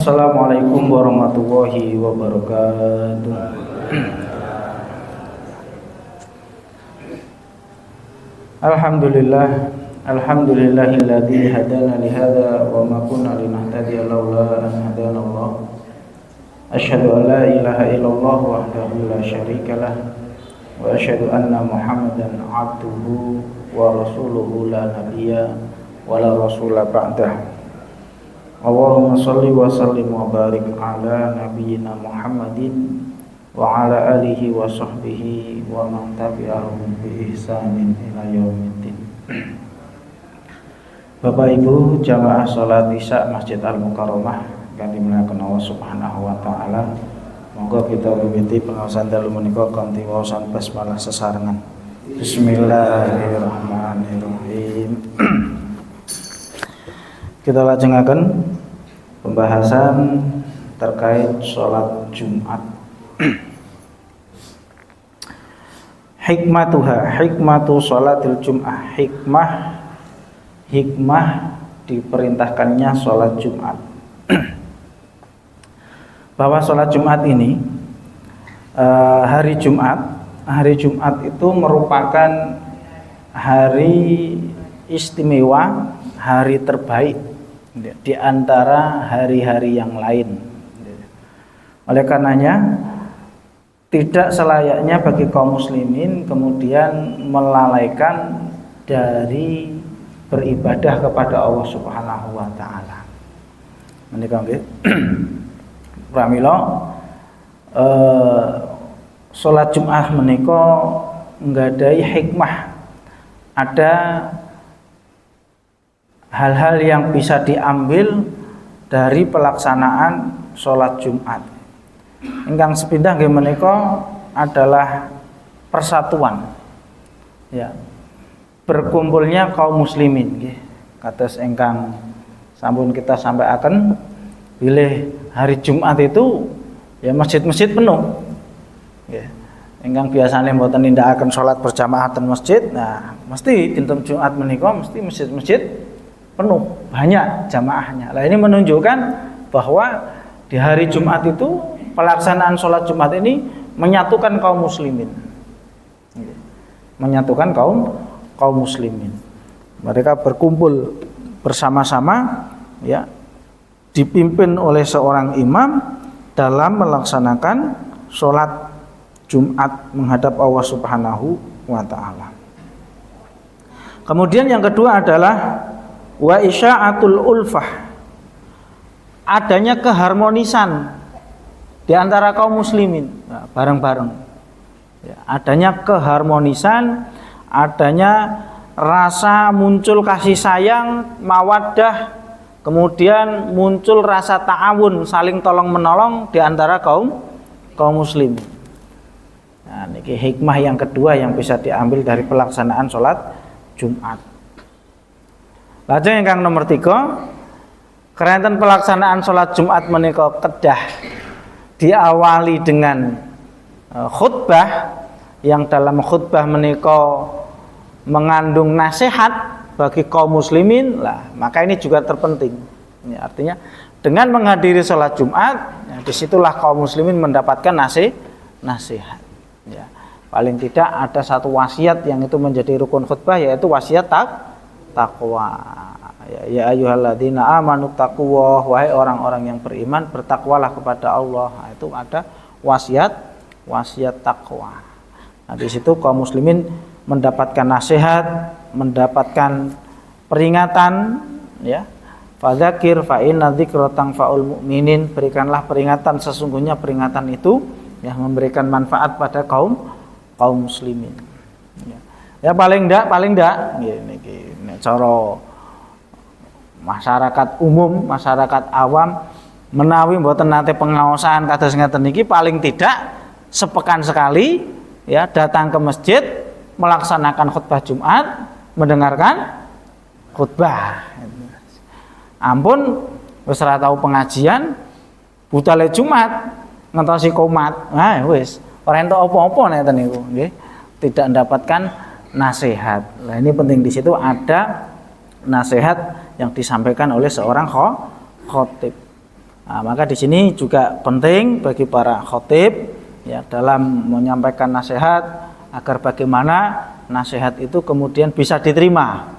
Assalamualaikum warahmatullahi wabarakatuh. Alhamdulillahilladzi hadana li hadza wa ma kunna linahtadiya laula an hadana Allah. Asyhadu an la ilaha illallah wahdahu la syarikalah wa asyhadu anna Muhammadan abduhu wa rasuluhu la nabiyya wa la rasula ba'dah. Allahumma shalli wa sallim wa barik ala nabiyyina Muhammadin wa ala alihi wa sahbihi wa man tabi'ahum bi ihsanin ila yaumiddin. Bapak Ibu jamaah salat Isya Masjid Al-Mukarramah kang dimuliakan Allah Subhanahu wa taala. Monggo kita miwiti pengaosan dalu menika kanthi waosan basmalah sesarengan. Bismillahirrahmanirrahim. Kita lajengaken pembahasan terkait sholat Jumat. Hikmatu sholatil Jum'ah. Hikmah diperintahkannya sholat Jumat. Bahwa sholat Jumat ini hari Jumat itu merupakan hari istimewa, hari terbaik di antara hari-hari yang lain. Oleh karenanya tidak selayaknya bagi kaum muslimin kemudian melalaikan dari beribadah kepada Allah Subhanahu wa taala. Menika nggih. Pramila salat Jumat menika nggadhahi hikmah. Ada hal-hal yang bisa diambil dari pelaksanaan sholat Jumat. Ingkang sepindah nggih menika adalah persatuan, ya, berkumpulnya kaum muslimin, nggih. Kados ingkang sampun kita sampaikan, bilih hari Jumat itu ya masjid-masjid penuh, nggih. Ingkang biasane mboten nindakaken sholat berjamaah ten masjid, nah mesti dinten Jumat menika mesti masjid-masjid penuh, banyak jamaahnya. Nah, ini menunjukkan bahwa di hari Jumat itu pelaksanaan sholat Jumat ini menyatukan kaum muslimin, menyatukan kaum muslimin. Mereka berkumpul bersama-sama, ya, dipimpin oleh seorang imam dalam melaksanakan sholat Jumat menghadap Allah Subhanahu wa taala. Kemudian yang kedua adalah wa isya'atul ulfah, adanya keharmonisan di antara kaum muslimin, nah, bareng-bareng, ya, adanya keharmonisan, adanya rasa muncul kasih sayang, mawaddah, kemudian muncul rasa ta'awun, saling tolong menolong di antara kaum muslimin. Nah, niki hikmah yang kedua yang bisa diambil dari pelaksanaan sholat Jumat. Lajeng ingkang nomor 3, keranten pelaksanaan sholat Jumat menika kedah diawali dengan khutbah yang dalam khutbah menika mengandung nasihat bagi kaum muslimin. Lah, maka ini juga terpenting. Ini artinya dengan menghadiri sholat Jumat, ya, disitulah kaum muslimin mendapatkan nasihat. Ya, paling tidak ada satu wasiat yang itu menjadi rukun khutbah, yaitu wasiat takwa. Ya ayyuhalladzina amanu taqwa, wahai orang-orang yang beriman, bertakwalah kepada Allah. Nah, itu ada wasiat takwa. Nah, di situ kaum muslimin mendapatkan nasihat, mendapatkan peringatan, ya. Fadzakir fa inna dzikra tanfa'ul mu'minin, berikanlah peringatan, sesungguhnya peringatan itu ya memberikan manfaat pada kaum muslimin. Ya paling ndak niki cara masyarakat umum, masyarakat awam menawi mboten nate pengaosan kados ngeten niki, paling tidak sepekan sekali, ya, datang ke masjid melaksanakan khutbah Jumat, mendengarkan khutbah. Ampun wis ora tau pengajian, budale Jumat ngentosi komat. Nah wis ora entuk apa-apa neten niku, nggih. Tidak mendapatkan nasihat. Nah, ini penting, di situ ada nasihat yang disampaikan oleh seorang khotib. Nah, maka di sini juga penting bagi para khatib ya dalam menyampaikan nasihat agar bagaimana nasihat itu kemudian bisa diterima.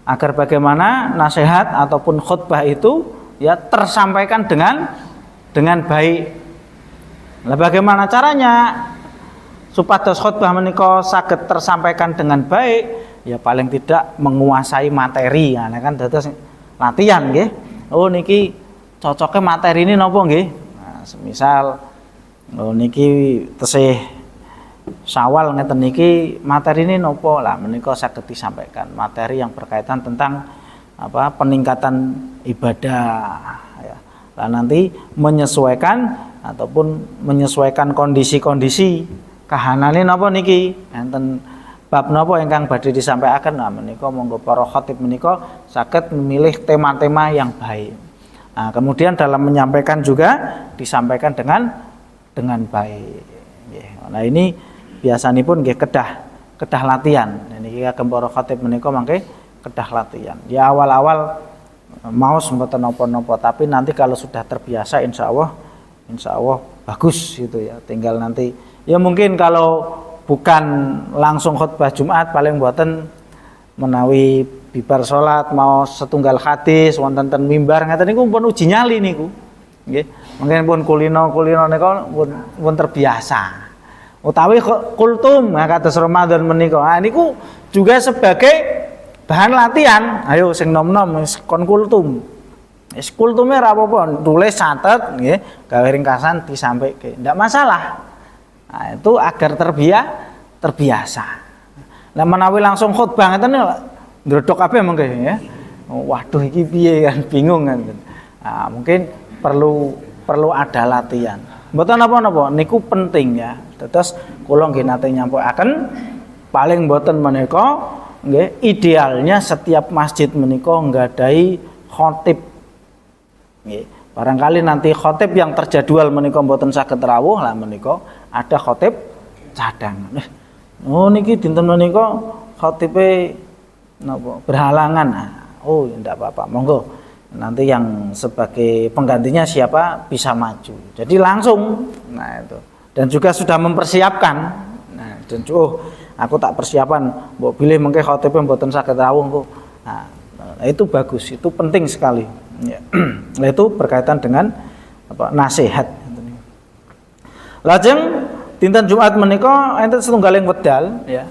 Agar bagaimana nasihat ataupun khutbah itu ya tersampaikan dengan baik. Nah, bagaimana caranya supados khutbah menika saged tersampaikan dengan baik? Ya paling tidak menguasai materi. Nah, kan dados latihan nggih. Oh niki cocoknya materi ini napa nggih? Nah, semisal niki tesih Syawal ngeten niki materi ini nopo lah menika saged disampaikan materi yang berkaitan tentang apa peningkatan ibadah ya. Lah nanti menyesuaikan ataupun menyesuaikan kondisi-kondisi kahanane napa niki enten bab napa ingkang badhe disampaikan. Nah menika monggo para khatib menika saged memilih tema-tema yang baik. Nah, kemudian dalam menyampaikan juga disampaikan dengan baik. Nah ini biasanipun nggih kedah latihan. Niki kagem para khatib menika mangke kedah latihan. Ya awal-awal maos mboten napa-napa, tapi nanti kalau sudah terbiasa insya Allah bagus gitu ya. Tinggal nanti ya mungkin kalau bukan langsung khutbah Jumat paling mboten menawi bibar salat mau setunggal hadis wonten ten mimbar ngeten niku pun uji nyali niku. Nggih. Mungkin pun kulino niku pun terbiasa. Utawi kultum kados Ramadan menika. Nah niku juga sebagai bahan latihan. Ayo sing nom-nom kon kultum. Wis kultume ora apa-apa, tulis catet nggih, gawe ringkasan disampaike. Ndak masalah. Nah, itu agar terbiasa. Nah menawi langsung khutbah ngeten ndrodok kabeh mengke ya. Waduh iki piye kan bingung kan. Nah, mungkin perlu ada latihan. Mboten napa-napa niku penting ya. Terus kula nggih nate nyampaiaken paling mboten menika nggih idealnya setiap masjid menika nggadahi khatib. Nggih. Barangkali nanti khatib yang terjadwal menika mboten saged rawuh lah menika ada khatib cadangan. Oh niki dinten menika khatibe napa berhalangan. Oh ndak apa-apa. Monggo nanti yang sebagai penggantinya siapa bisa maju. Jadi langsung. Nah itu. Dan juga sudah mempersiapkan. Nah, dan aku tak persiapan, mbok pilih mengke khotibnya mboten saged rawuh kok. Nah, itu bagus, itu penting sekali. Ya. Nah, itu berkaitan dengan apa? Nasihat. Lajeng dinten Jumat menika enten setunggaling wedal ya.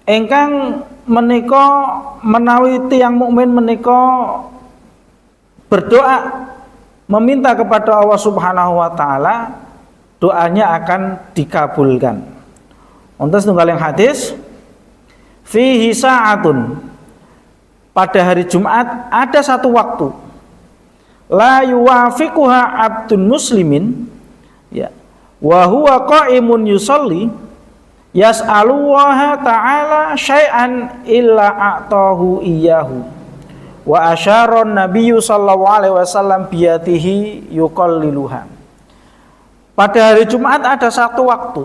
Ingkang menika menawi tiyang mukmin menika berdoa meminta kepada Allah Subhanahu wa taala, doanya akan dikabulkan. Untuk setunggaling hadis, fihi sa'atun, pada hari Jumat ada satu waktu, la yuwafiquha abdun muslimin, ya, wa huwa qa'imun yusalli, yas'alullaha ta'ala syai'an illa a'tahu iyyahu, wa asyara nabiyyu sallallahu alaihi wasallam biyatihi yuqalliluha. Pada hari Jumat ada satu waktu,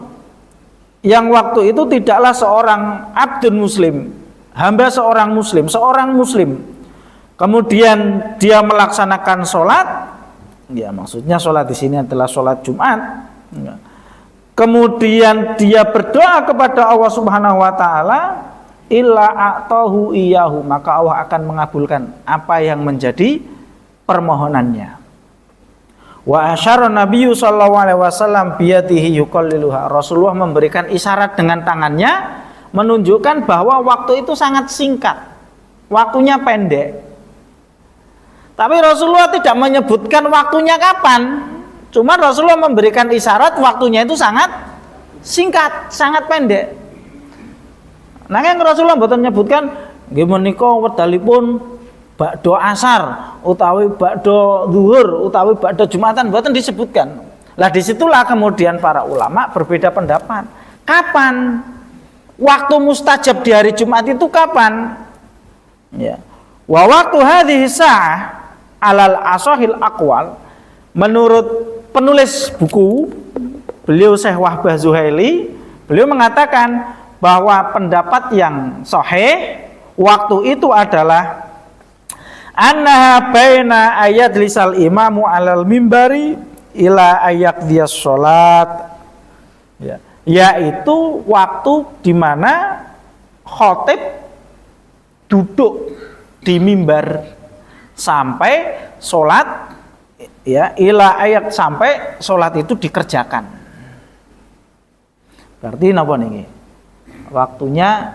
yang waktu itu tidaklah seorang abdun muslim, hamba seorang muslim, kemudian dia melaksanakan sholat, ya maksudnya sholat di sini adalah sholat Jumat, ya. Kemudian dia berdoa kepada Allah Subhanahu wa taala, illa a'tahu iyyahu, maka Allah akan mengabulkan apa yang menjadi permohonannya. Wa asyara nabiyyu sallallahu alaihi wasallam biyadihi yuqalliluha. Rasulullah memberikan isyarat dengan tangannya menunjukkan bahwa waktu itu sangat singkat. Waktunya pendek. Tapi Rasulullah tidak menyebutkan waktunya kapan. Cuma Rasulullah memberikan isyarat waktunya itu sangat singkat, sangat pendek. Nanging Rasulullah mboten menyebutkan nggih menika wedalipun bakdo asar utawi bakdo zuhur utawi bakdo Jumatan, mboten disebutkan. Lah disitulah kemudian para ulama berbeda pendapat. Kapan waktu mustajab di hari Jumat itu kapan? Ya. Wa waktu hadhihi sa'ah alal asahil aqwal, menurut penulis buku beliau Syekh Wahbah Zuhaili, beliau mengatakan bahwa pendapat yang sahih waktu itu adalah Annaha baina ayat lisal imamu alal mimbari ila ayat dia sholat, ya, yaitu waktu di mana khotib duduk di mimbar sampai sholat, ya, ila ayat sampai sholat itu dikerjakan. Berarti napa niki? Waktunya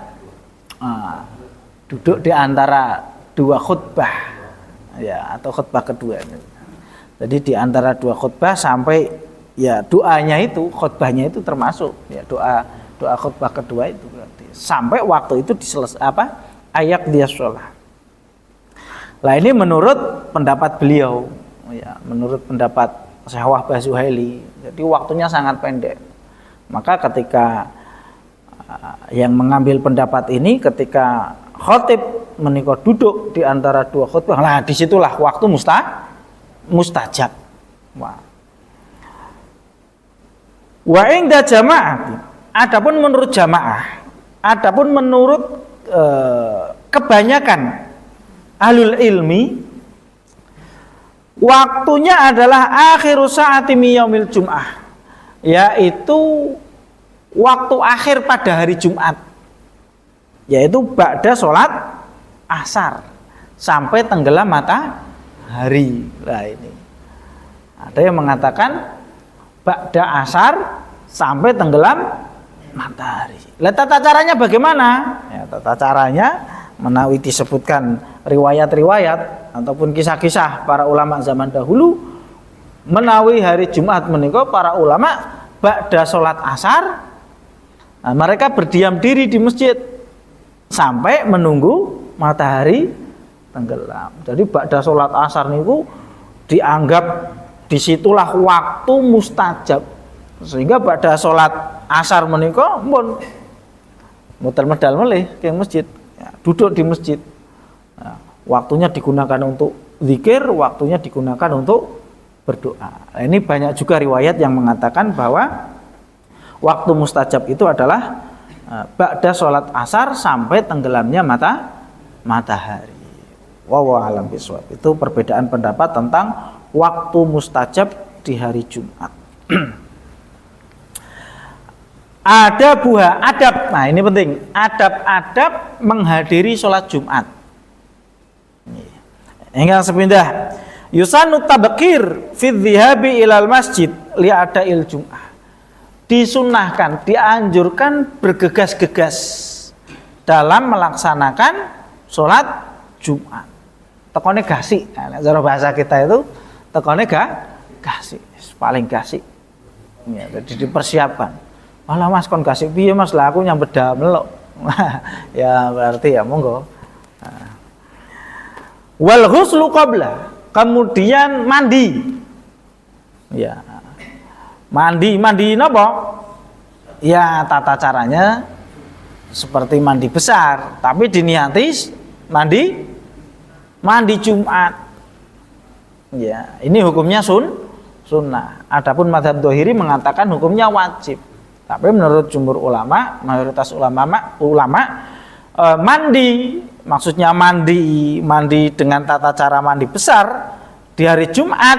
duduk di antara dua khutbah, ya, atau khutbah kedua. Jadi di antara dua khutbah sampai, ya, doanya itu, khutbahnya itu termasuk, ya, doa khutbah kedua itu berarti sampai waktu itu ayat dia sholat. Lah ini menurut pendapat beliau, ya, menurut pendapat Syekh Wahbah Zuhaili. Jadi waktunya sangat pendek. Maka ketika yang mengambil pendapat ini, ketika khotib menikah duduk di antara dua khutbah, nah disitulah waktu mustajab. Wa inda jamaah, adapun menurut jamaah, adapun menurut kebanyakan ahlul ilmi, waktunya adalah akhiru sa'ati min yaumil jum'ah, yaitu waktu akhir pada hari Jumat, yaitu ba'da sholat asar sampai tenggelam matahari. Nah ini ada yang mengatakan ba'da asar sampai tenggelam matahari. Lah tata caranya bagaimana? Ya, tata caranya menawi disebutkan riwayat-riwayat ataupun kisah-kisah para ulama zaman dahulu, menawi hari Jumat menika para ulama ba'da sholat asar, nah, mereka berdiam diri di masjid sampai menunggu matahari tenggelam. Jadi ba'da sholat asar niku dianggap disitulah waktu mustajab, sehingga ba'da sholat asar menika pun muter medal melih ke masjid, ya, duduk di masjid. Nah, waktunya digunakan untuk zikir, waktunya digunakan untuk berdoa. Nah, ini banyak juga riwayat yang mengatakan bahwa waktu mustajab itu adalah ba'da sholat asar sampai tenggelamnya matahari. Wallahu a'lam bishawab. Itu perbedaan pendapat tentang waktu mustajab di hari Jumat. Adab. Nah ini penting. Adab menghadiri sholat Jumat. Hingga sepindah. Yusanu tabakir fi dhihabi ilal masjid li adail Jum'ah. Disunahkan, dianjurkan bergegas-gegas dalam melaksanakan sholat Jumat. Tekone gasi, nah, cara bahasa kita itu tekone gasi, paling gasi. Ya, jadi dipersiapkan. Malah mas kon gasi piye mas, lah aku nyambet melok. Ya berarti ya monggo. Nah. Wal ghuslu qabla, kemudian mandi. Ya. Mandi napa? Ya tata caranya seperti mandi besar, tapi diniati mandi Jumat. Ya, ini hukumnya sunnah. Adapun mazhab Dzahiri mengatakan hukumnya wajib. Tapi menurut jumhur ulama, mayoritas ulama mandi, maksudnya mandi dengan tata cara mandi besar di hari Jumat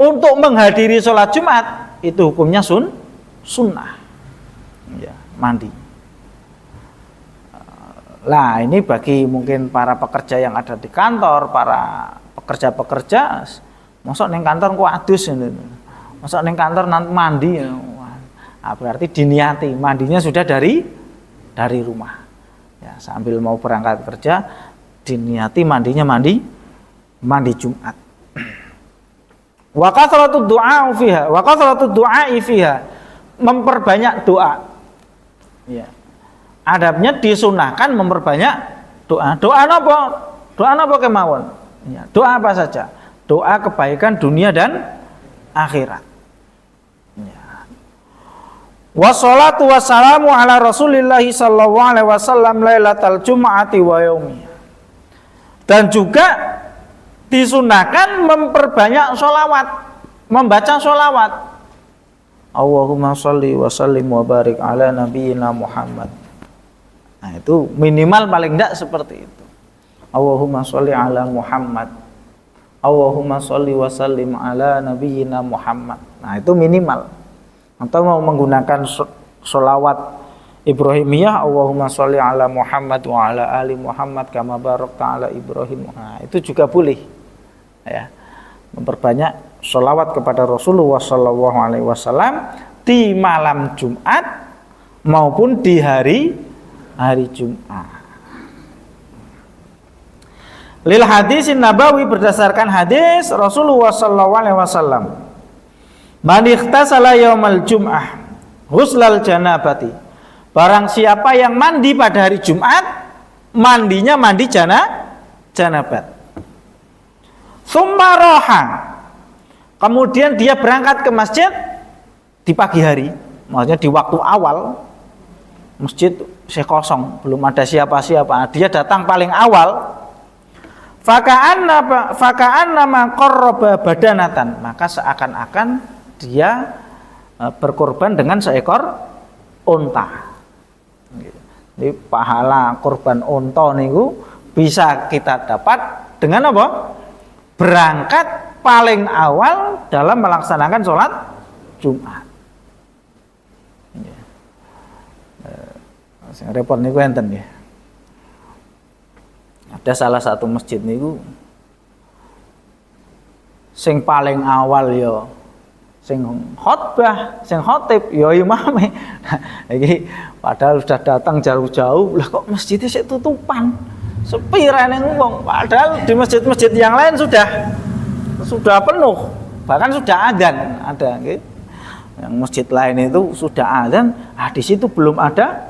untuk menghadiri sholat Jumat, itu hukumnya sunnah. Ya, mandi. Lah ini bagi mungkin para pekerja yang ada di kantor, para pekerja, mosok ning kantor ku adus, mosok ning kantor nanti mandi, nah, berarti diniati mandinya sudah dari rumah. Ya, sambil mau berangkat kerja diniati mandinya mandi Jumat. Wa kathratu du'a fiha, memperbanyak doa. Ya. Adabnya disunahkan memperbanyak doa. Doa napa kemawon? Ya, doa apa saja? Doa kebaikan dunia dan akhirat. Ya. Wassalatu wassalamu ala Rasulillahi sallallahu alaihi wasallam lailatal jum'ati wa yaumiyah. Dan juga disunahkan memperbanyak sholawat, membaca sholawat. Allahumma sholli wa sallim wa barik ala nabiyyina Muhammad. Nah itu minimal paling tidak seperti itu. Allahumma sholli ala Muhammad, Allahumma sholli wa sallim ala nabiyyina Muhammad. Nah, itu minimal. Atau mau menggunakan sholawat Ibrahimiyah, Allahumma sholli ala Muhammad wa ala ali Muhammad kama barakta ala Ibrahim. Nah, itu juga boleh. Ya. Memperbanyak sholawat kepada Rasulullah sallallahu alaihi wasallam di malam Jumat maupun di hari Jumat. Lil hadisin nabawi, berdasarkan hadis Rasulullah sallallahu alaihi wasallam, man ikhtasala yaumal jum'ah ghuslal janabati, barang siapa yang mandi pada hari Jumat, mandinya mandi janabat. Tsumma roha, kemudian dia berangkat ke masjid di pagi hari, maksudnya di waktu awal, masjid kosong, belum ada siapa-siapa, dia datang paling awal. Faka'anna ma qarraba badanatan, maka seakan-akan dia berkorban dengan seekor unta. Jadi pahala korban unta niku bisa kita dapat dengan apa? Berangkat paling awal dalam melaksanakan sholat Jumat. Repot niku enten ya. Ada salah satu masjid niku sing paling awal ya sing khotbah, sing khotib ya imame. Iki padahal sudah datang jauh-jauh, lah kok masjidnya sik tutupan. Sepi rene wong. Padahal di masjid-masjid yang lain sudah penuh. Bahkan sudah adzan ada nggih. Yang masjid lain itu sudah adzan, di situ belum ada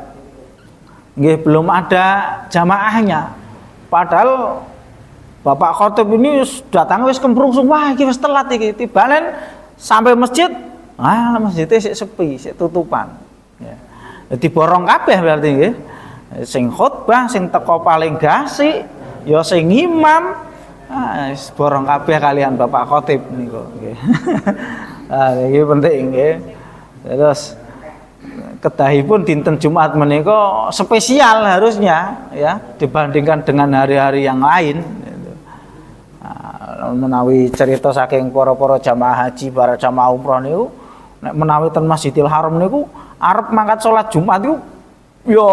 jamaahnya. Padahal Bapak Khotib ini datang wis kemprungsung, wah iki wis telat iki. Tibalen sampai masjid, masjidnya sik sepi, sik tutupan. Ya. Jadi borong kabeh berarti nggih. Sing khotbah, sing teko paling gasik, ya sing imam, borong kabeh kalian Bapak Khotib niku nggih. Iki penting nggih. Terus kedahipun dinten Jumat menika spesial harusnya ya dibandingkan dengan hari-hari yang lain. Menawi cerita saking para jamaah haji, para jamaah umroh niku nek menawi ten Masjidil Haram niku arep mangkat salat Jumat niku ya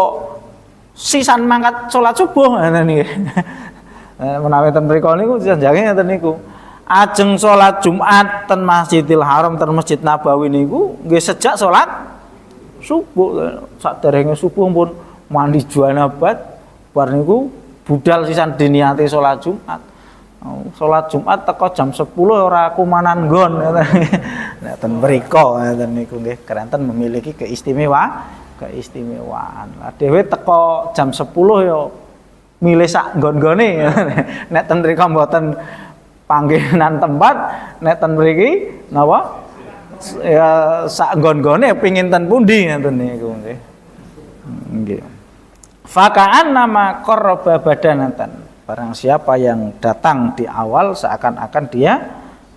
sisan mangkat salat subuh ngene niki. Menawi ten mriku niku janjane ngeten niku. Ajeng salat Jumat ten Masjidil Haram, ten Masjid Nabawi niku nggih sejak salat subuh. Saderenge subuh pun mandi janabat, bar niku budal sisan diniati salat Jumat. Salat Jumat teko jam 10 ora kumanan nggon. Nek ten mriku ngeten niku nggih keranten memiliki keistimewaan. Lah dhewe teko jam 10 ya milih sak nggon-nggone. Nek ten mriku mboten panggenan tempat, nek ten mriki napa? Ya sak nggon-nggone pengin ten pundi ngeten niku nggih. Nggih. Faka'anna ma qarraba badanatan. Barang siapa yang datang di awal seakan-akan dia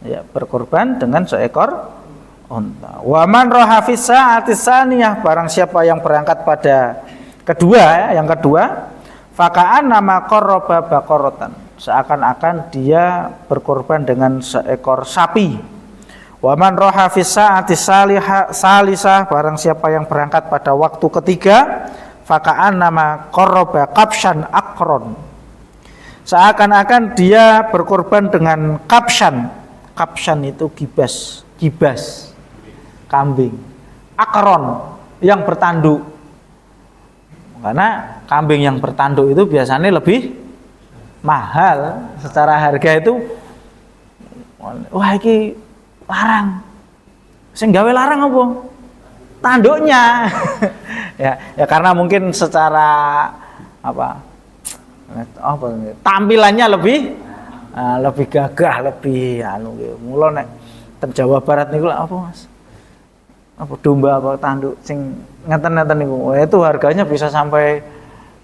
ya berkorban dengan seekor unta. Wa man raha fi sa'ati tsaniyah, barang siapa yang berangkat pada yang kedua, faka'anna ma qarraba baqaratan. Seakan-akan dia berkorban dengan seekor sapi. Wa man raha fi sa'ati salisah, barang siapa yang berangkat pada waktu ketiga, faka'anna ma qarraba qabshan aqron. Seakan-akan dia berkorban dengan kapshan. Kapshan itu gibas kambing. Akron yang bertanduk. Karena kambing yang bertanduk itu biasanya lebih mahal secara harga itu. Wah, iki larang. Sing gawe larang apa? Tanduknya. ya karena mungkin secara tampilannya lebih gagah, lebih mula nek ten Jawa Barat niku apa Mas? Apa domba apa tanduk sing ngeten-ngeten niku. Itu harganya bisa sampai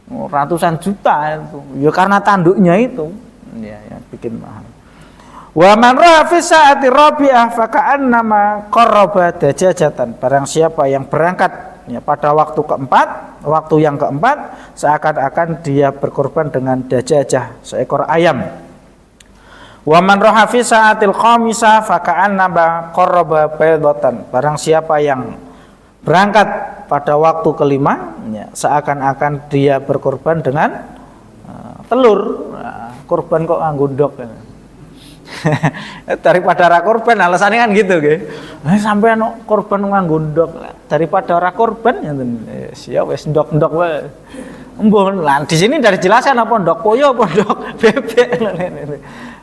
ratusan juta itu. Ya karena tanduknya itu. Ya bikin mahal. Wa man ra'a fi sa'ati rabi'ah fa ka'annama qarraba dajajatan. Barang siapa yang berangkat ya, pada waktu keempat, waktu yang keempat seakan-akan dia berkorban dengan dajajah seekor ayam. Wa man raha fi sa'atil khamisah faka'annama qarraba baydatan. Barang siapa yang berangkat pada waktu kelima, ya, seakan-akan dia berkorban dengan telur. Korban kok nganggo ndok. Daripada ora korban, alasannya kan gitu nggih. Sampean korban nganggo ndok daripada ora korban ya siap wis ndok-ndok wae. Embuh lan di sini dari jelasan apa ndok koyo apa ndok bebek.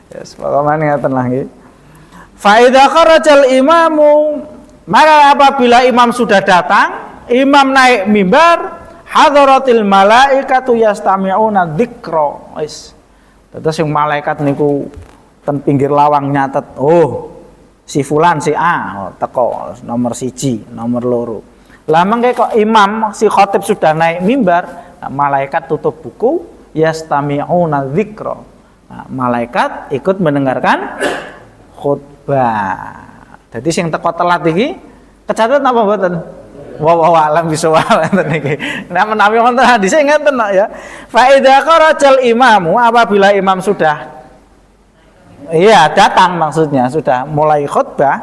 Ya sepakaman ngaten lah nggih. Fa idza kharajal imamu, maka apabila imam sudah datang, imam naik mimbar, hadaratil malaikatu yastami'una dzikra. Wis. Terus yang malaikat niku ten pinggir lawang nyatet, oh si fulan si A teko nomor 1, nomor 2. Lah mengke kok imam si khatib sudah naik mimbar, malaikat tutup buku, yastami'una dzikra. Nah, malaikat ikut mendengarkan khutbah. Jadi sing teko telat iki kecatet apa mboten? Wa alam bisawab enten iki. Nah menawi wonten hadis ngeten ya. Fa idza kharajal imamu, apabila imam sudah datang, maksudnya sudah mulai khutbah,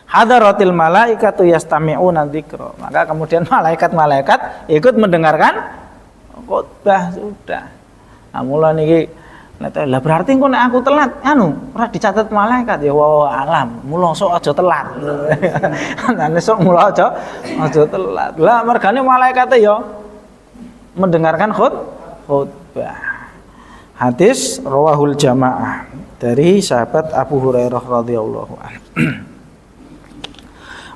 hadaratil malaikatu yastami'una dzikra. Maka kemudian malaikat-malaikat ikut mendengarkan khutbah sudah. Nah mulai niki lah berarti kok nek aku telat ora dicatat malaikat ya alam mula sok aja telat. Nek sok mula aja telat. Lah mergane malaikate ya mendengarkan khutbah. Hadis rawahul jamaah dari sahabat Abu Hurairah radhiyallahu anhu.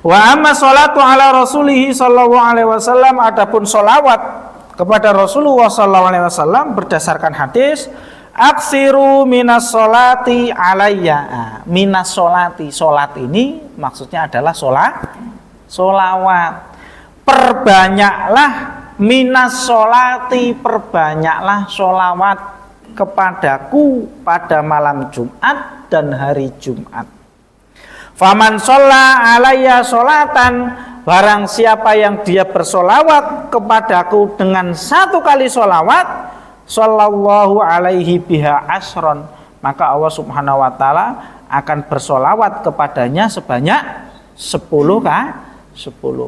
Wa amma sholatu ala rasulih sallallahu alaihi wasallam, adapun sholawat kepada Rasulullah sallallahu alaihi wasallam berdasarkan hadis aksiru minas sholati alayya. Minas sholati, sholat ini maksudnya adalah sholawat. Perbanyaklah minas sholati, perbanyaklah sholawat kepadaku pada malam Jumat dan hari Jumat. Faman sholla alayya sholatan, barang siapa yang dia bersolawat kepadaku dengan 1 kali sholawat, sallallahu alaihi biha asron, maka Allah subhanahu wa ta'ala akan bersolawat kepadanya sebanyak 10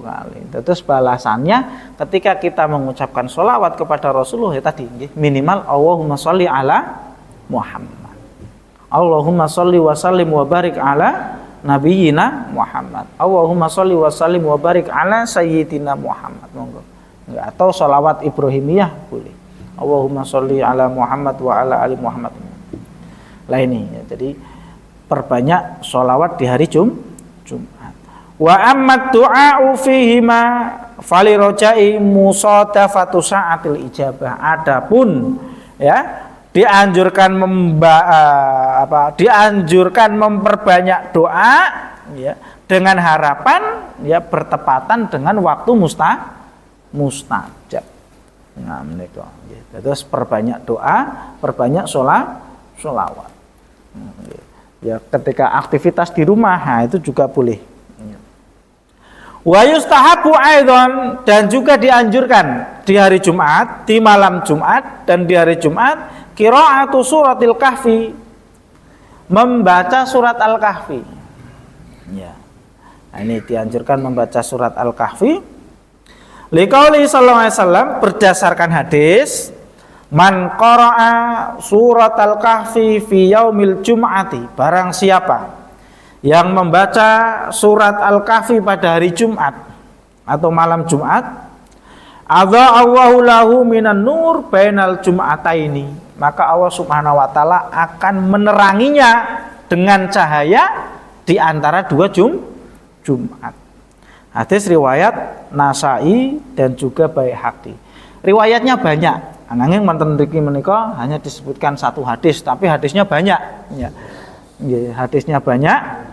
kali. Terus balasannya ketika kita mengucapkan solawat kepada Rasulullah ya tadi minimal Allahumma sholli ala Muhammad, Allahumma sholli wa sallim wa barik ala nabiyyina Muhammad, Allahumma sholli wa sallim wa barik ala sayyidina Muhammad, monggo. Atau solawat Ibrahimiyah boleh, Allahumma sholli ala Muhammad wa ala ali Muhammad. Lah ini ya, jadi perbanyak sholawat di hari Jumat. Wa amma du'a'u fihima falirojai musadafatu sa'atil ijabah. Adapun ya dianjurkan memperbanyak doa ya dengan harapan ya bertepatan dengan waktu mustajab. Nah menika terus perbanyak doa, perbanyak sholawat. Ya ketika aktivitas di rumah, nah, itu juga boleh. Wa yustahabu aidan, dan juga dianjurkan di hari Jumat, di malam Jumat dan di hari Jumat qiraatu suratil kahfi, membaca surat Al-Kahfi. Ya. Nah, ini dianjurkan membaca surat Al-Kahfi. Liqauli sallallahu alaihi wasallam, berdasarkan hadis, man qara'a surat Al-Kahfi fi yaumil jum'ati, barang siapa yang membaca surat Al-Kahfi pada hari Jumat atau malam Jumat, adha'allahu lahu minan nur bainal jum'ataini, maka Allah subhanahu wa ta'ala akan meneranginya dengan cahaya di antara 2 Jumat. Hadis riwayat Nasai dan juga Baihaqi. Riwayatnya banyak. Nanging wonten mriki menika hanya disebutkan 1 hadis, tapi hadisnya banyak. Ya. Hadisnya banyak.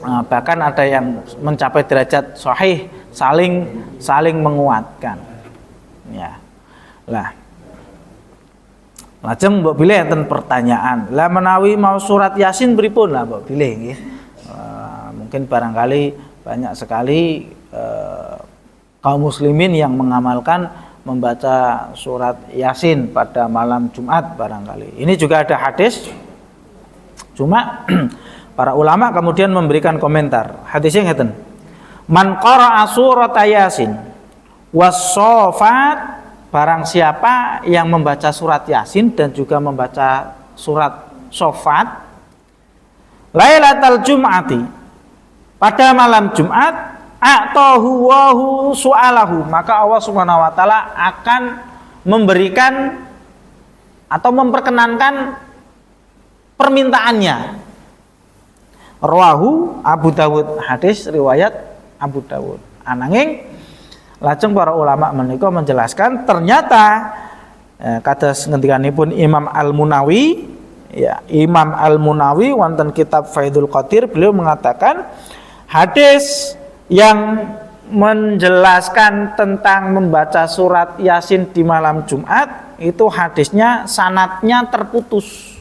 Bahkan ada yang mencapai derajat sahih, saling menguatkan. Ya. Lah. Lajeng mbok bilih enten pertanyaan. Lah menawi mau surat Yasin pripun lah mbok bilih nggih. Mungkin barangkali banyak sekali kaum muslimin yang mengamalkan membaca surat Yasin pada malam Jumat barangkali. Ini juga ada hadis. Cuma para ulama kemudian memberikan komentar. Hadisnya ngeten. Man qara'a surat Yasin was-saffat, barang siapa yang membaca surat Yasin dan juga membaca surat Saffat Lailatul Jum'ati, pada malam Jumat, a'tahu wahu su'alahu, maka Allah Subhanahu wa taala akan memberikan atau memperkenankan permintaannya. Rawahu Abu Dawud, hadis riwayat Abu Dawud. Ananging lajeng para ulama menika menjelaskan ternyata kados ngendikanipun Imam Al-Munawi, ya, Imam Al-Munawi wonten kitab Faidul Qadir, beliau mengatakan hadis yang menjelaskan tentang membaca surat Yasin di malam Jumat itu hadisnya sanadnya terputus.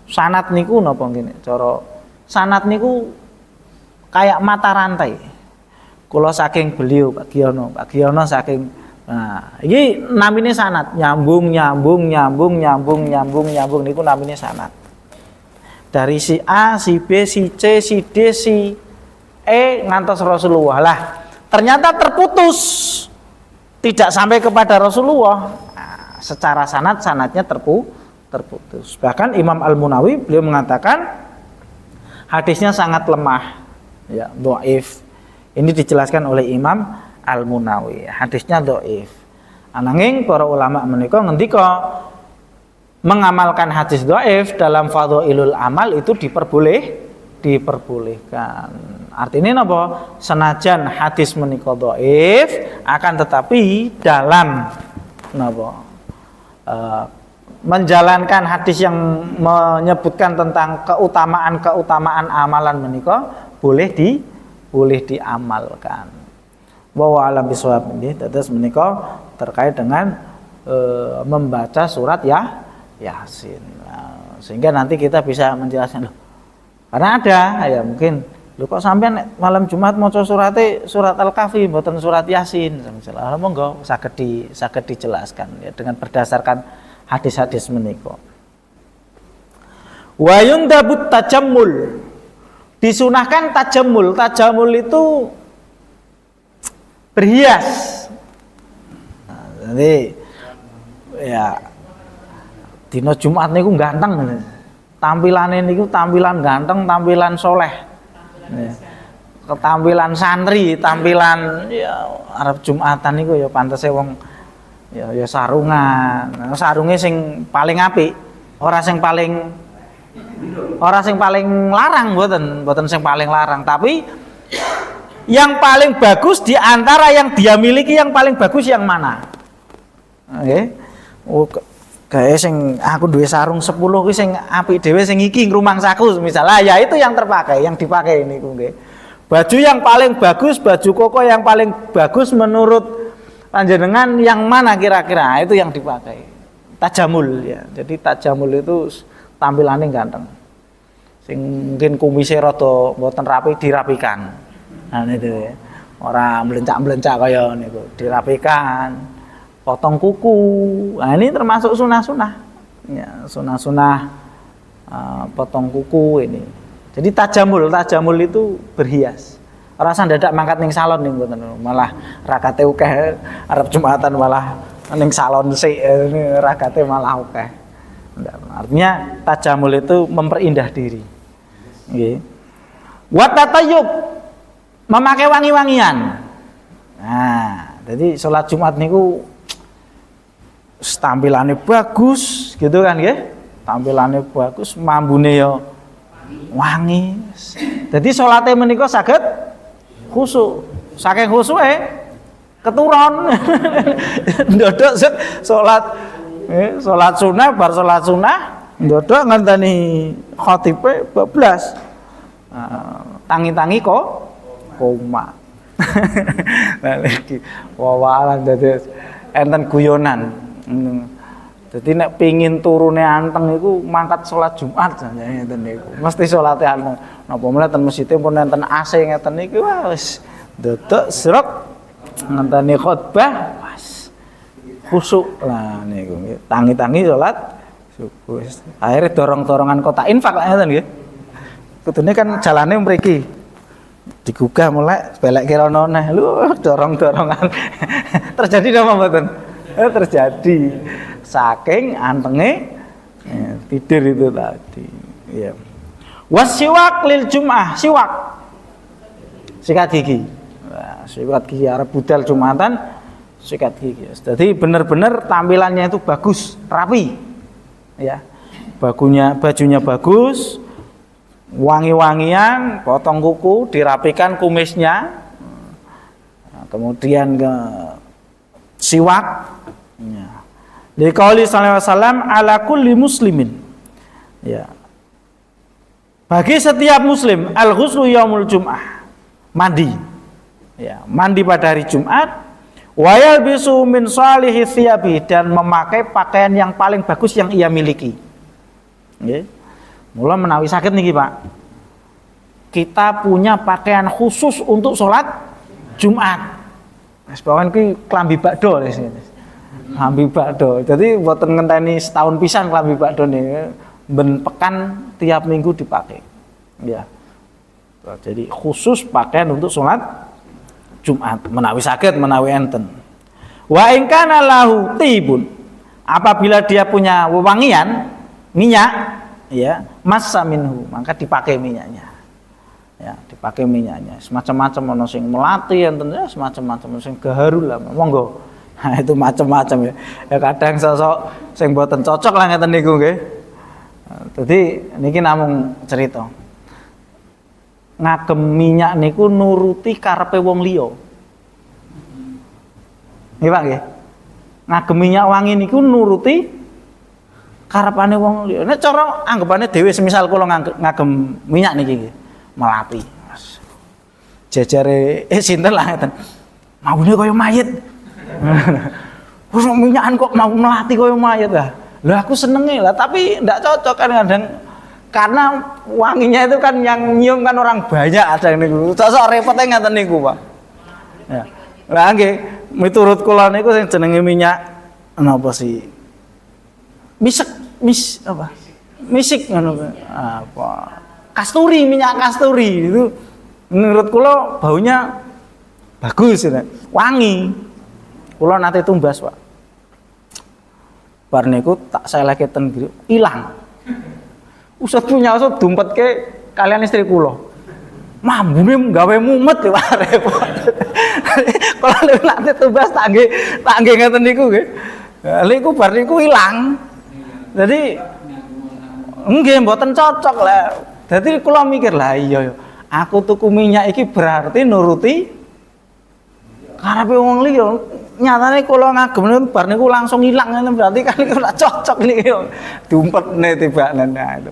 Sanad niku napa ngene? Cara sanad niku kayak mata rantai. Kula saking beliau Pak Giono saking, nah iki namine sanad, nyambung niku namine sanad. Dari si A, si B, si C, si D, si E ngantos Rasulullah. Lah, ternyata terputus. Tidak sampai kepada Rasulullah. Nah, secara sanadnya terputus. Bahkan Imam Al-Munawi beliau mengatakan hadisnya sangat lemah. Ya, dhaif. Ini dijelaskan oleh Imam Al-Munawi. Hadisnya dhaif. Ananging para ulama menika ngendika mengamalkan hadis dhaif dalam fadhailul amal itu diperbolehkan. Artinya napa? Senajan hadis menika dhaif, akan tetapi dalam napa? Menjalankan hadis yang menyebutkan tentang keutamaan amalan menika boleh diamalkan. Wa alam bisawab, ini terus menika terkait dengan membaca surat Yasin. Nah, sehingga nanti kita bisa menjelaskan loh. Karena ada ya mungkin lho kok sampean malam Jumat maca surat Al-Kahfi mboten surat Yasin. Misalnya monggo saged dijelaskan ya dengan berdasarkan hadis-hadis menika. Wa yundabut tajammul. Disunahkan tajamul. Tajamul itu berhias. Nah, jadi ya dina Jumat niku ganteng. Tampilane niku tampilan ganteng, tampilan soleh. Ya. Ketampilan santri, tampilan ya arep Jumatan niku ya pantese wong ya sarungan. Nah, sarunge sing paling apik, ora sing paling larang, mboten sing paling larang, tapi yang paling bagus di antara yang dia miliki, yang paling bagus yang mana? Nggih. Oh, kayak sing aku duwe sarung 10 kuwi sing apik dhewe sing iki ngrumangsaku misalnya, ya itu yang terpakai, yang dipakai niku nggih. Baju yang paling bagus, baju koko yang paling bagus menurut panjenengan yang mana kira-kira? Itu yang dipakai. Tajamul ya. Jadi tajamul itu tampilannya ganteng. Sing mungkin kumise rada mboten rapi dirapikan. Nah itu ya. Ora melencak-melencak kaya niku, dirapikan. Potong kuku. Nah ini termasuk sunah-sunah. Ya, sunah-sunah potong kuku ini. Jadi tajamul itu berhias. Ora dadak mangkat ning salon ning mboten, malah rakate akeh arep Jumatan malah ning salon sik rakate malah akeh. Artinya tajamul itu memperindah diri. Nggih. Wa tatayyub, memakai wangi-wangian. Nah, jadi sholat Jumat niku tampilannya bagus gitu kan nggih. Tampilannya bagus, mambune ya wangi. Jadi salate menika saged khusyuk. Saking khusyuke keturun. Ndodok salat sunah bar salat sunah ndodok ngenteni khatibe bablas. Tangi-tangi kok koma. Nah iki wawalan dadi enten guyonan. Jadi nek pingin turune anteng iku mangkat salat Jumat jane ngeten niku. Mesti salate anteng. Napa meneh ten mesjid pun enten AC ngeten niku wis ndodok srek ngenteni khotbah pas khusuk lah niku tangi-tangi salat subuh. Akhirnya dorong-dorongan kota infak lah ngoten nggih. Kudune kan jalane mriki. Digugah mulai belek kirono neh lu dorong-dorongan. Terjadi apa mboten? Terjadi. Saking antenge tidur itu tadi. Ya. Wasiwak lil Jum'ah, siwak. Sikat gigi. Nah, sikat gigi arep budal Jumatan, sikat gigi. Jadi benar-benar tampilannya itu bagus, rapi. Ya. Bajunya bagus, wangi-wangian, potong kuku, dirapikan kumisnya. Nah, kemudian ke siwak. Ya. Liqauli sallallahu alaihi wasallam ala kulli muslimin. Ya. Bagi setiap muslim al-ghuslu yaumul jum'ah, mandi. Ya, mandi pada hari Jumat, wa yalbisu min salihi thiyabi, dan memakai pakaian yang paling bagus yang ia miliki. Nggih. Mula menawi sakit niki, Pak. Kita punya pakaian khusus untuk sholat Jumat. Wis bawan ki klambi bakdo wis. Klambi bakdo. Jadi mboten ngenteni setahun pisan klambi bakdo nih. Ben pekan tiap minggu dipakai. Ya. Jadi khusus pakaian untuk sholat Jumat, menawi sakit, menawi enten. Wa in kana lahu tibun, apabila dia punya wewangian minyak, ya, massa minhu, maka dipakai minyaknya. Ya, dipakai minyaknya. Semacam-macam ono sing melati enten ya, semacam-macam sing gaharu lah, monggo. Nah, itu macam-macam ya. Ya kadang sosok sing mboten cocok lah ngeten niku nggih. Jadi niki namung cerita. Ngagem minyak niku nuruti karepe wong liya. Nggih Pak nggih. Ngagem minyak wangi niku nuruti karepane wong liya. Nek cara anggapane dhewe semisal kula ngagem minyak niki nggih, melati. Jejare sinten lah ngeten. Maune kaya mayit. Wis minyakan kok mau melati kaya mayit ah. Lah aku senenge lah, tapi ndak cocok kadang-kadang karena wanginya itu kan yang nyium kan orang banyak ada yang niku. Cocok repotnya ngaten niku, Pak. Ya. Lah nggih, miturut kula niku sing jenenge minyak napa sih? Misik ngono apa? Kasturi, minyak kasturi itu menurut kula baunya bagus ya. Wangi. Kula nate tumbas, Pak. Bar niku tak seleke ten ilang. Usah punya usah dumpetke kalian istri kula. Mambune gawe mumet lho Pak repot. Kalau nanti tumbas tak nggih ngeten niku nggih. Niku bar niku ilang. Jadi nggih mboten cocok lah. Dadi kula mikir lah iya aku tuku minyak iki berarti nuruti karepe wong liya. Nyatane kula ngagem bar niku langsung ilang ngene berarti kan iku ora cocok niki diumpetne tibane.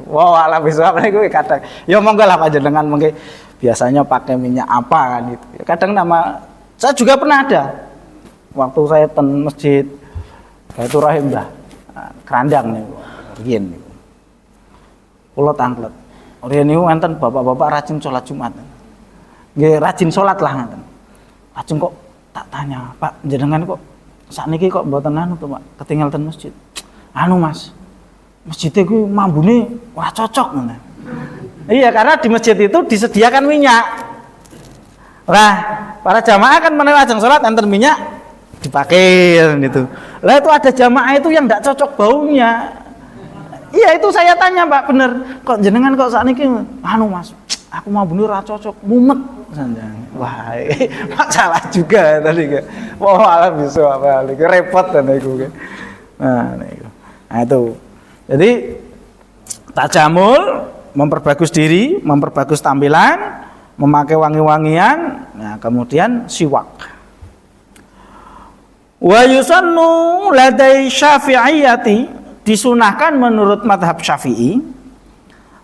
Wah ala bisa niku kadang ya monggo lah panjenengan mengke biasanya pakai minyak apa kan itu. Kadang nama saya juga pernah ada waktu saya ten masjid Baitur Rahim dah kerandang niku riyen niku. Kula tanglet. Riyen niku enten bapak-bapak rajin sholat Jumat. Nggih rajin sholat lah ngoten. Lajeng kok tak tanya, Pak, jenengan kok sakniki kok mboten anu to, Pak, ketinggal ten masjid. Anu Mas, masjid iku mambune ora cocok ngono. Iya, karena di masjid itu disediakan minyak. Nah, para jamaah kan menawi ajeng salat enten minyak dipakai gitu. Lah itu ada jamaah itu yang enggak cocok baunya. Iya, itu saya tanya, Pak, bener. Kok jenengan kok sakniki anu Mas, aku mambune ora cocok, mumet. Wah, masalah juga tadi kan. Wah, alam bisa apa lagi repot dan itu kan. Nah, itu. Jadi tajamul, memperbagus diri, memperbagus tampilan, memakai wangi-wangian, nah kemudian siwak. Wa yusannu ladai Syafi'iyati, disunahkan menurut mazhab Syafi'i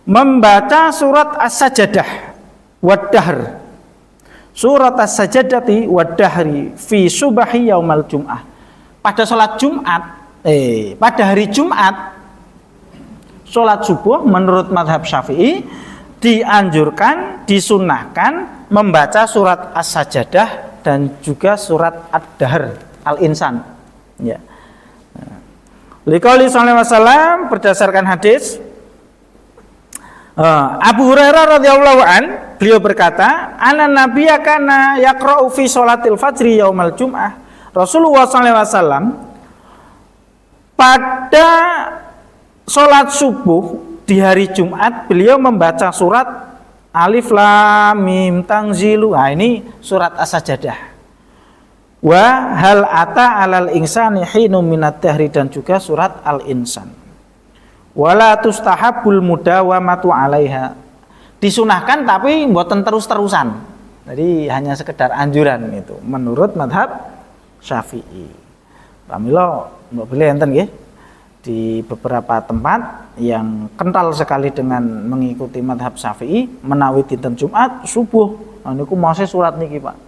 membaca surat As-Sajdah wad-Dahr. Surat As-Sajdati wad-Dahri fi subahi yaumal Jum'ah. Pada salat Jumat, pada hari Jumat salat subuh menurut mazhab Syafi'i dianjurkan, disunahkan membaca surat As-Sajdah dan juga surat Ad-Dahr, Al-Insan. Ya. Liqauli sallallahu alaihi wasallam, berdasarkan hadis Abu Hurairah radhiyallahu an, beliau berkata, "Ana nabiyya kana yaqra'u fi sholatil fajri yaumal jum'ah." Rasulullah sallallahu alaihi wasallam pada sholat subuh di hari Jumat beliau membaca surat Alif Lam Mim Tanzilu. Nah, ini surat As-Sajdah. Wa hal ata alal insani hinum minat dahri, dan juga surat Al-Insan. Wala tustahabul mudawamatu alaiha. Disunahkan tapi mboten terus-terusan. Jadi hanya sekedar anjuran itu menurut mazhab Syafi'i. Pramila mbok beli enten nggih di beberapa tempat yang kental sekali dengan mengikuti mazhab Syafi'i, menawi dinten Jumat subuh niku masih surat niki Pak.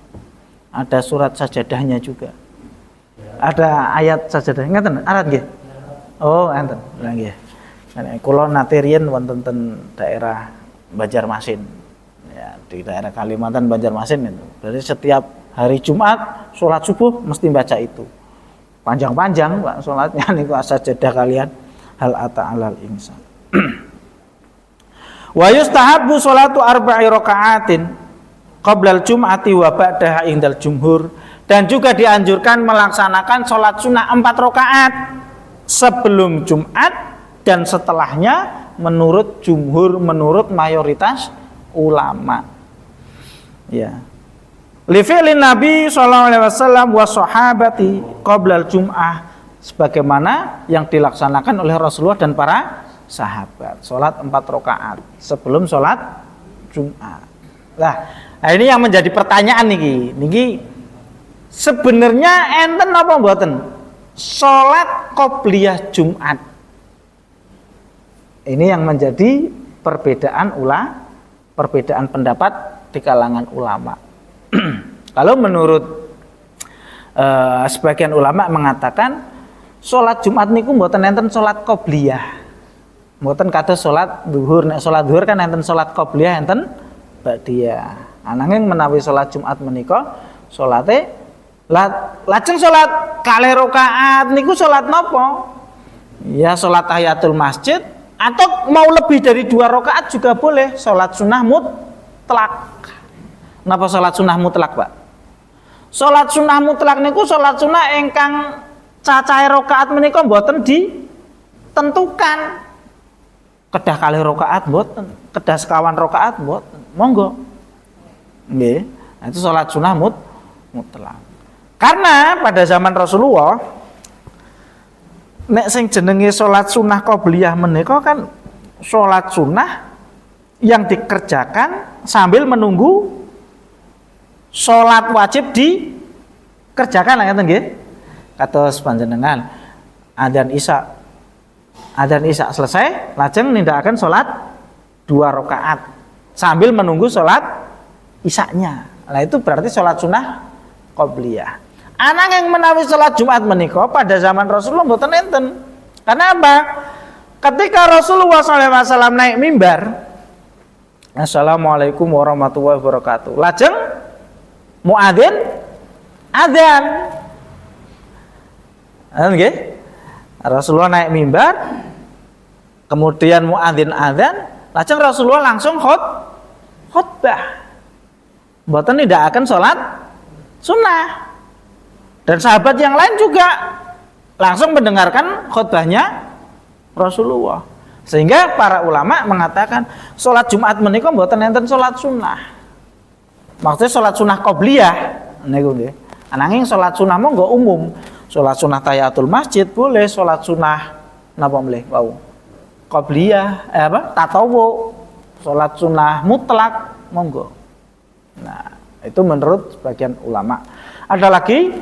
Ada surat sajadahnya juga. Ada ayat sajadah ngeten arat nggih. Oh, enten. Lah nggih. Kula nate riyen wonten daerah Banjarmasin. Ya, di daerah Kalimantan Banjarmasin itu. Jadi setiap hari Jumat salat subuh mesti baca itu. Panjang-panjang Pak salatnya niku sajadah kalian hal ata alal insan. Wa yustahabbu sholatu arba'i raka'atin qablal jum'ati wa ba'daha indal jumhur, dan juga dianjurkan melaksanakan sholat sunnah 4 rakaat sebelum Jumat dan setelahnya menurut jumhur, menurut mayoritas ulama. Ya. Li fi'lin Nabi sallallahu alaihi wasallam wa sahabati qablal jum'ah, sebagaimana yang dilaksanakan oleh Rasulullah dan para sahabat. Sholat 4 rakaat sebelum sholat Jumat. Nah, ini yang menjadi pertanyaan niki sebenarnya enten apa mboten sholat qobliyah Jumat? Ini yang menjadi perbedaan pendapat di kalangan ulama. Kalau menurut sebagian ulama mengatakan sholat Jumat niku mboten enten sholat qobliyah, mboten kados sholat zuhur. Nek sholat zuhur kan enten sholat qobliyah, enten ba'diyah. Ananging menawi sholat Jumat menika sholate lajeng sholat kalih rakaat niku sholat napa? Ya sholat tahiyatul masjid, atau mau lebih dari 2 rakaat juga boleh, sholat sunnah mutlak. Napa sholat sunnah mutlak Pak? Sholat sunnah mutlak niku sholat sunnah ingkang cacahe rakaat menika mboten ditentukan. Kedah kalih rakaat mboten, kedah sekawan rakaat mboten. Monggo. Nggih. Nah, itu sholat sunnah mutlak. Karena pada zaman Rasulullah nek sing jenenge sholat sunnah qobliyah menika kan sholat sunnah yang dikerjakan sambil menunggu sholat wajib dikerjakan lah ngeten nggih. Kados panjenengan adzan Isya selesai lajeng nindakaken sholat 2 rakaat sambil menunggu sholat Isyanya. Nah itu berarti sholat sunnah qobliyah. Anak yang menawi sholat Jumat menika pada zaman Rasulullah mboten enten. Karena apa? Ketika Rasulullah SAW naik mimbar, Assalamualaikum warahmatullahi wabarakatuh, lajeng muadzin adzan. Nggih. Rasulullah naik mimbar, kemudian muadzin adzan, lajeng Rasulullah langsung khutbah. Mboten nindakaken sholat sunnah. Dan sahabat yang lain juga langsung mendengarkan khutbahnya Rasulullah. Sehingga para ulama mengatakan sholat Jumat menika mboten enten sholat sunnah. Maksudnya sholat sunnah qobliyah niku nggih. Ananging sholat sunnah monggo umum. Sholat sunnah tahiyatul masjid boleh, sholat sunnah napa mleh wau? Qobliyah tatawu. Sholat sunnah mutlak monggo. Nah, itu menurut sebagian ulama. Ada lagi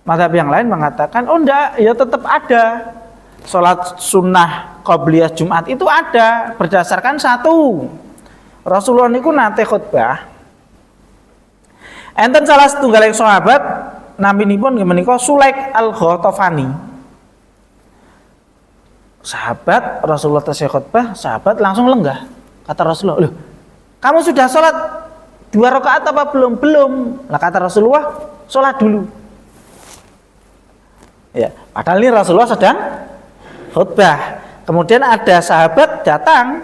mazhab yang lain mengatakan, oh enggak, ya tetap ada. Sholat sunnah qobliyah Jumat itu ada berdasarkan satu. Rasulullah niku nate khutbah. Enten salah setunggaling sahabat naminipun menika Sulaik Al-Ghatafani. Sahabat Rasulullah tasih khutbah, sahabat langsung lenggah. Kata Rasulullah, "Loh, kamu sudah sholat 2 rakaat apa belum? Belum. Lah kata Rasulullah, sholat dulu. Ya, padahal ini Rasulullah sedang khutbah. Kemudian ada sahabat datang,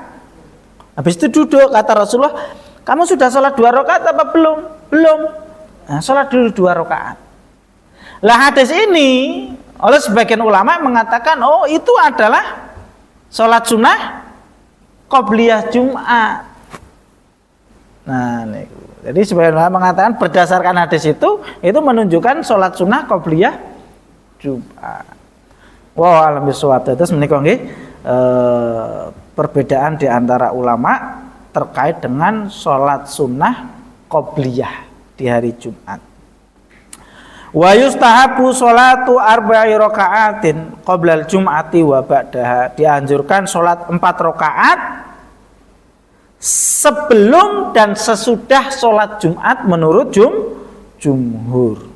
habis itu duduk, kata Rasulullah, kamu sudah sholat 2 rakaat apa belum? Belum. Nah, sholat dulu 2 rakaat. Lah hadis ini oleh sebagian ulama mengatakan, oh itu adalah sholat sunnah qobliyah Jumat. Nah, jadi sebagian ulama mengatakan berdasarkan hadis itu menunjukkan sholat sunnah qobliyah Jumat. Wow, alam bisawab. Terus menikah nggih. Perbedaan di antara ulama terkait dengan sholat sunnah qobliyah di hari Jumat. Wa yustahabu sholatu arba'i raka'atin qoblal jum'ati wa ba'daha. Dianjurkan sholat 4 rakaat sebelum dan sesudah sholat Jumat menurut jumhur.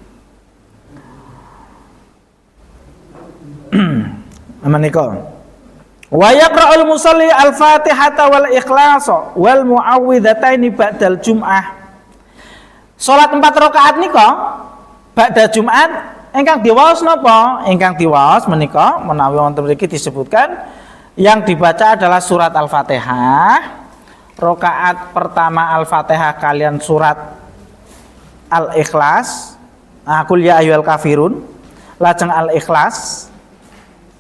Menikah. Wa yaqra'ul musalli al-Fatihata wal Ikhlasa wal mu'awwidhataini ba'dal Jum'ah. Salat 4 rakaat nika ba'da Jumat ingkang diwaos napa? Ingkang diwaos menika menawi wonten mriki disebutkan yang dibaca adalah surat Al-Fatihah. Rakaat pertama Al-Fatihah kalian surat Al-Ikhlas. Qul ya ayyuhal kafirun. Lajeng Al-Ikhlas.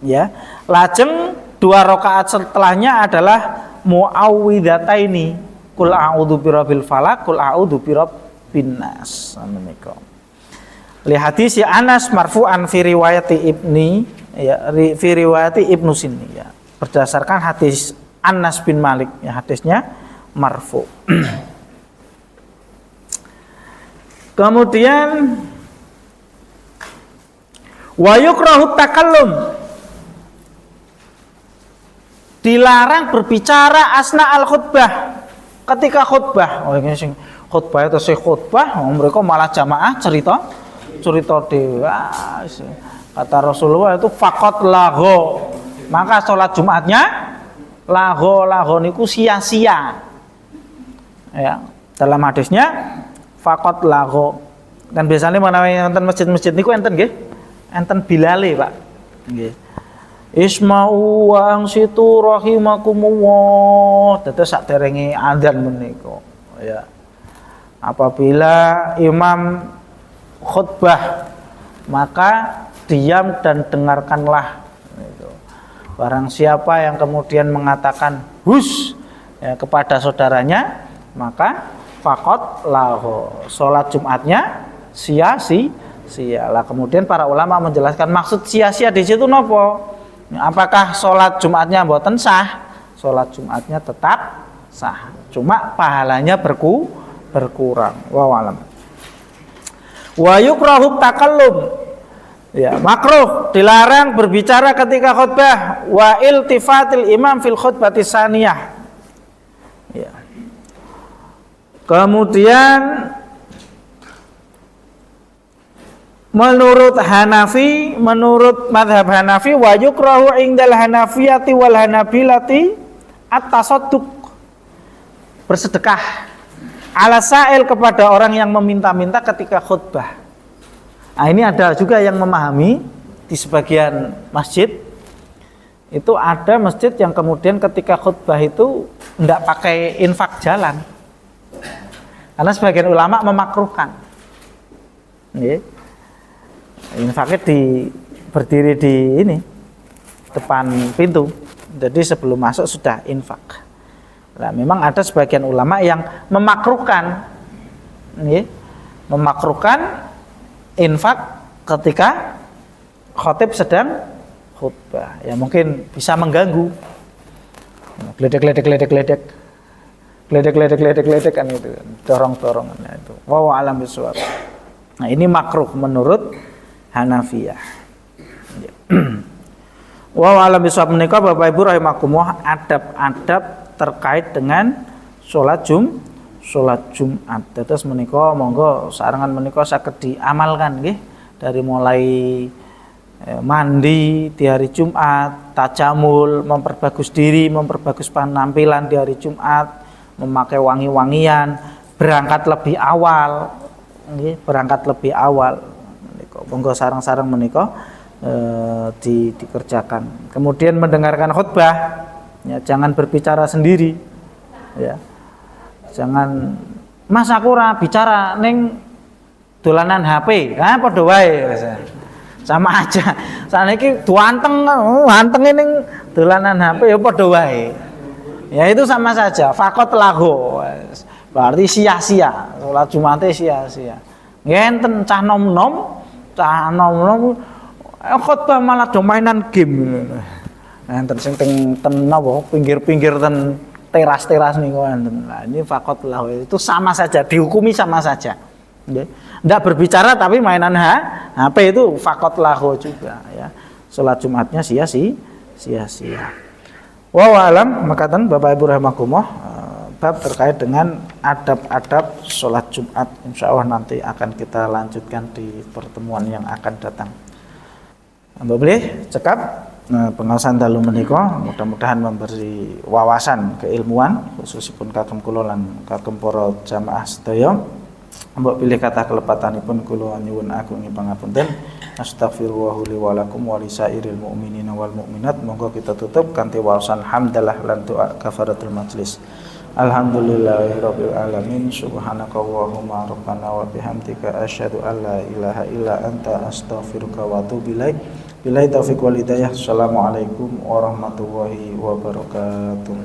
Ya, lajeng 2 rakaat setelahnya adalah muawwidhataini, qul a'udzu birabbil falaq, qul a'udzu birabbin nas. Menika. Li hadis Anas marfu'an fi riwayati Ibni ya fi riwayati Ibnu Sinni ya. Berdasarkan hadis Anas bin Malik ya, hadisnya marfu'. Kemudian wa yukrahu takallum, dilarang berbicara asna al khutbah, ketika khutbah. Oh ini sing khutbah itu sih khutbah, mereka malah jamaah cerita dewe. Kata Rasulullah itu faqat lago, maka sholat Jumatnya lago niku sia-sia. Ya, dalam hadisnya faqat lago. Dan biasanya menawi enten masjid-masjid niku enten nggih, enten bilale, Pak. Nggih. Isma'u wa angsitu rahimakumullah. Dados sakderenge adzan menika ya. Apabila imam khutbah maka diam dan dengarkanlah gitu. Barang siapa yang kemudian mengatakan hus ya, kepada saudaranya, maka faqat lahu, salat Jumatnya sia-sia. Lah kemudian para ulama menjelaskan maksud sia-sia di situ napa? Apakah sholat Jumatnya mboten sah? Sholat Jumatnya tetap sah, cuma pahalanya berkurang. Wallahu alam. Wa yukrahu takallum, ya makruh, dilarang berbicara ketika khutbah. Wa iltifatil imam fil khutbati saniyah. Ya. Kemudian menurut Hanafi, menurut madhab Hanafi, wa yukrahu indal Hanafiyati wal Hanabilati at-tasadduq, bersedekah ala sa'il, kepada orang yang meminta-minta ketika khutbah. Nah, ini ada juga yang memahami di sebagian masjid itu, ada masjid yang kemudian ketika khutbah itu tidak pakai infak jalan, karena sebagian ulama memakruhkan. Infaknya berdiri di ini depan pintu, jadi sebelum masuk sudah infak. Nah, memang ada sebagian ulama yang memakruhkan, infak ketika khotib sedang khutbah. Ya mungkin bisa mengganggu. Gledek kan itu, dorong-dorongan itu. Wallahu a'lam bishawab. Nah, ini makruh menurut Hanafiyah. Wallahu a'lam bishawab. Menika Bapak Ibu rahimakumullah, adab-adab terkait dengan sholat Jumat. Terus menika monggo sarangan menika saged diamalkan nggih, dari mulai mandi di hari Jumat, tajamul, memperbagus diri, memperbagus penampilan di hari Jumat, memakai wangi-wangian, berangkat lebih awal, nggih, berangkat lebih awal. Menika monggo sareng-sareng menika dikerjakan. Kemudian mendengarkan khutbah, ya, jangan berbicara sendiri, ya. Jangan Mas aku ora bicara ning dolanan HP. Nah padha wae. Sama aja. Saniki duanteng ning dolanan HP ya padha wae. Ya itu sama saja, fakot lahu. Berarti sia-sia. Salat Jumate sia-sia. Ngenten cah nom-nom khotbah malah do mainan game. Ngenten sing ten napa pinggir-pinggir ten teras-teras niku enten. Nah, ini fakot lahu itu sama saja, dihukumi sama saja. Tidak berbicara tapi mainan HP itu fakot lahu juga, ya. Salat Jumatnya sia-sia. Wa alam, makatan Bapak Ibu rahimakumullah, bab terkait dengan adab-adab salat Jumat insyaallah nanti akan kita lanjutkan di pertemuan yang akan datang. Mbak boleh cekap pengawasan dalu menika mudah-mudahan memberi wawasan keilmuan khususipun kagem kula lan kagem para jamaah sedaya. Mbok pilih kata kelepatanipun kula nyuwun agung pangapunten. Astaghfirullah li wa lakum wa lisairil mu'minina wal mu'minat. Monggo kita tutup kanthi wawasan hamdalah lan doa kafaratul majlis. Alhamdulillahirabbil alamin. Subhanakallahumma rabbana wa bihamdika asyhadu an la ilaha illa anta astaghfiruka wa atubu ilaik. Billahi taufiq wal hidayah. Assalamualaikum warahmatullahi wabarakatuh.